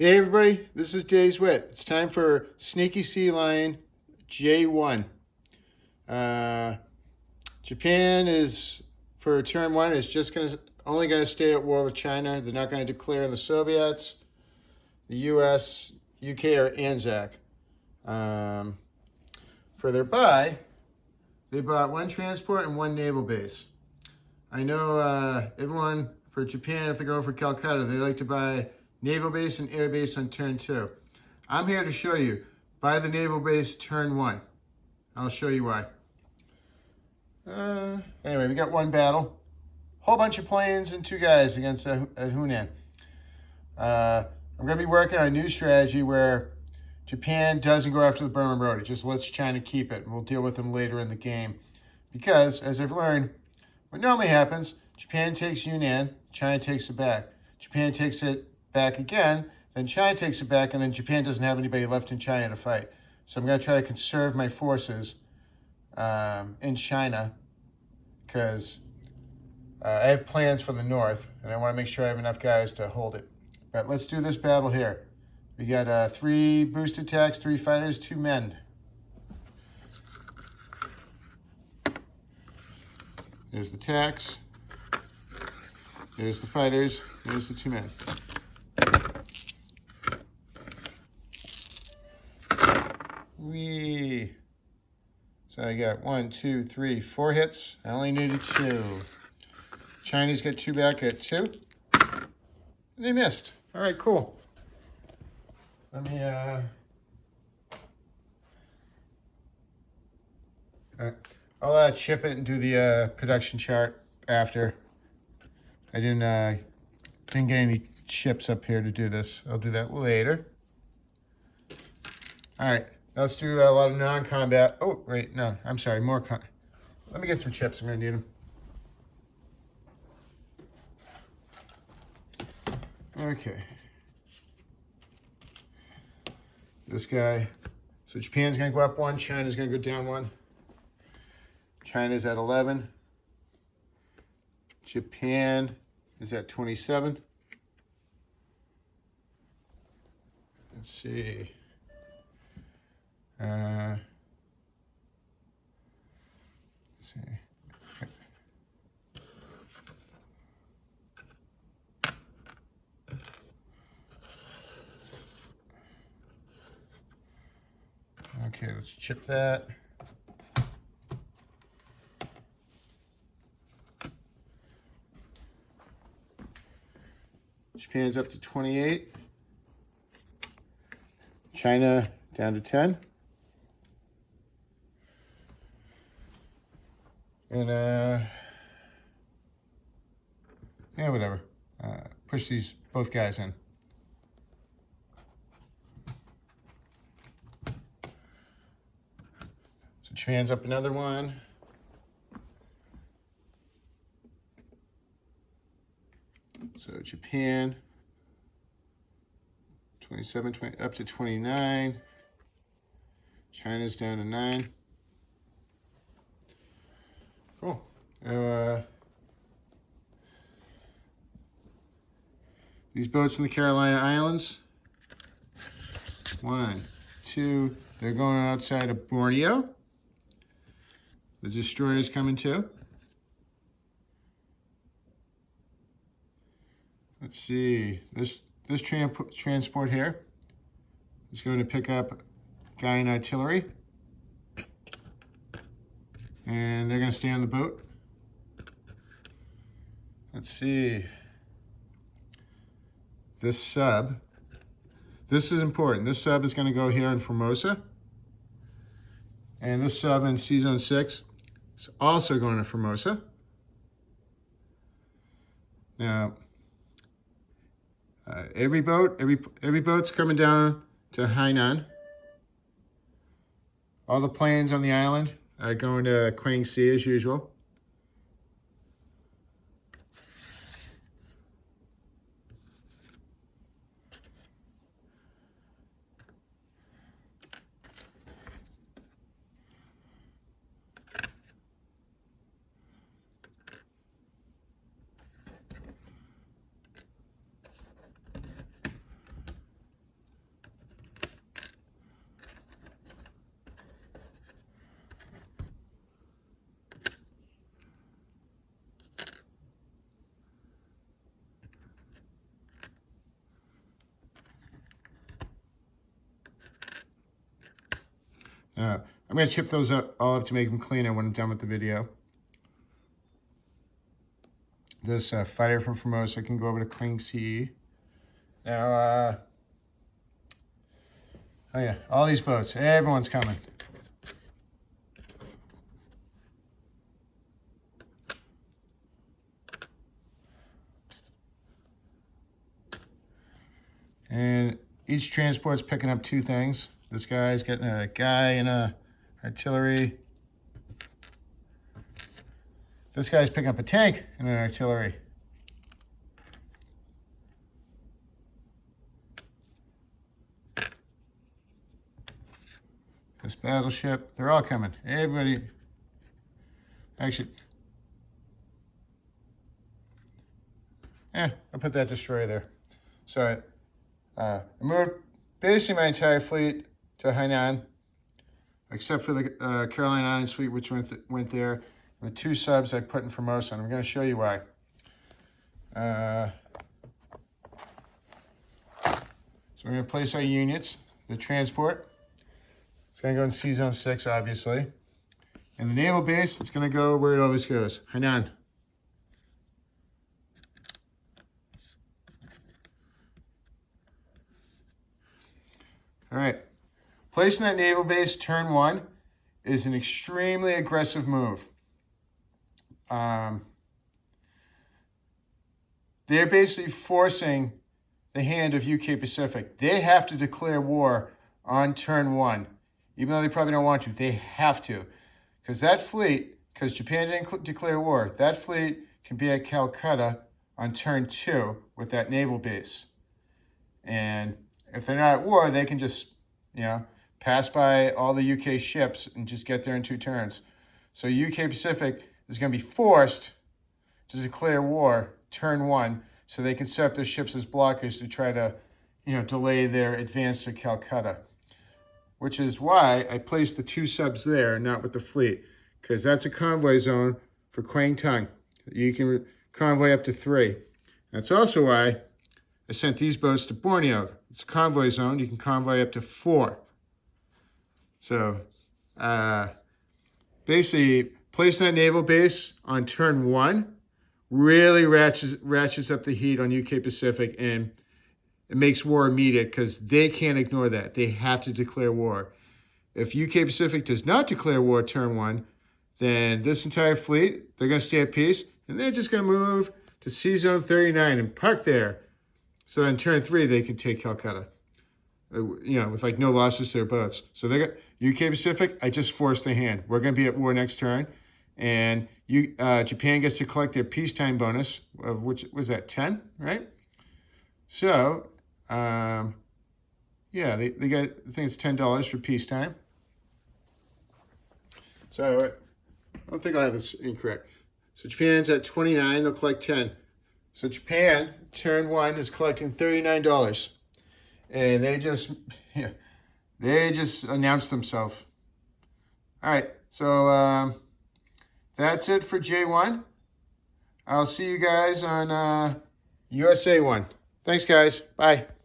Hey everybody, this is Dave's Wit. It's time for Sneaky Sealion J1. Japan is, for turn one, is just only going to stay at war with China. They're not going to declare on the Soviets, the U.S., UK, or ANZAC. For their buy, they bought one transport and one naval base. I know everyone for Japan, if they're going for Calcutta, they like to buy naval base and air base on turn 2. I'm here to show you, buy the naval base turn 1. I'll show you why. Anyway, we got one battle. Whole bunch of planes and 2 guys against at Hunan. I'm going to be working on a new strategy where Japan doesn't go after the Burma Road. It just lets China keep it. And we'll deal with them later in the game. Because, as I've learned, what normally happens, Japan takes Yunnan, China takes it back. Japan takes it back again, then China takes it back, and then Japan doesn't have anybody left in China to fight. So I'm going to try to conserve my forces in China because I have plans for the north, and I want to make sure I have enough guys to hold it. But let's do this battle here. We got 3 boost attacks, 3 fighters, 2 men. There's the attacks. There's the fighters. There's the 2 men. Whee! So I got 1, 2, 3, 4 hits. I only needed 2. Chinese got 2 back at 2. They missed. All right, cool. Let me I'll chip it and do the production chart after. I didn't get any chips up here to do this. I'll do that later. All right, let's do a lot of non-combat. Oh, wait, no, I'm sorry, more let me get some chips. I'm gonna need them. Okay. This guy. So Japan's gonna go up 1. China's gonna go down 1. China's at 11. Japan is at 27. Let's see. Let's see. Okay, let's chip that. Japan's up to 28. China down to 10. And, yeah, whatever. Push these both guys in. So Japan's up another 1. So Japan, 27, 20, up to 29. China's down to 9. Cool. These boats in the Carolina Islands. 1, 2, they're going outside of Borneo. The destroyer's coming too. Let's see, this transport here is going to pick up guy in artillery. And they're going to stay on the boat. Let's see. This sub, this is important. This sub is going to go here in Formosa. And this sub in C-Zone 6 is also going to Formosa. Now, every boat's coming down to Hainan. All the planes on the island are going to Quang Si as usual. I'm going to chip those all up to make them cleaner when I'm done with the video. This fighter from Formosa can go over to Kling Sea. Now, oh yeah, all these boats, everyone's coming. And each transport's picking up 2 things. This guy's getting a guy and a artillery. This guy's picking up a tank and an artillery. This battleship, they're all coming. Everybody, actually, I put that destroyer there. So I moved basically my entire fleet to Hainan, except for the Caroline Islands fleet, which went there. And the 2 subs I put in Formosa, and I'm going to show you why. So we're going to place our units. The transport, it's going to go in Sea Zone 6, obviously. And the naval base, it's going to go where it always goes, Hainan. All right, placing that naval base turn 1 is an extremely aggressive move. They're basically forcing the hand of UK Pacific. They have to declare war on turn 1, even though they probably don't want to. They have to, because that fleet, because Japan didn't declare war, that fleet can be at Calcutta on turn 2 with that naval base. And if they're not at war, they can just, pass by all the UK ships and just get there in 2 turns. So UK Pacific is going to be forced to declare war turn 1 so they can set up their ships as blockers to try to, delay their advance to Calcutta. Which is why I placed the 2 subs there, not with the fleet, because that's a convoy zone for Kwang Tung. You can convoy up to 3. That's also why I sent these boats to Borneo. It's a convoy zone. You can convoy up to 4. So, basically, placing that naval base on turn 1 really ratchets up the heat on UK Pacific, and it makes war immediate because they can't ignore that. They have to declare war. If UK Pacific does not declare war turn 1, then this entire fleet, they're going to stay at peace, and they're just going to move to Sea Zone 39 and park there. So then turn 3, they can take Calcutta, with like no losses to their boats. So they got UK Pacific, I just forced the hand. We're going to be at war next turn. And Japan gets to collect their peacetime bonus, which was that 10, right? So, they got, I think it's $10 for peacetime. So I don't think I have this incorrect. So Japan's at 29, they'll collect 10. So Japan, turn 1, is collecting $39. And they just announced themselves. All right, so that's it for J1. I'll see you guys on USA 1. Thanks, guys. Bye.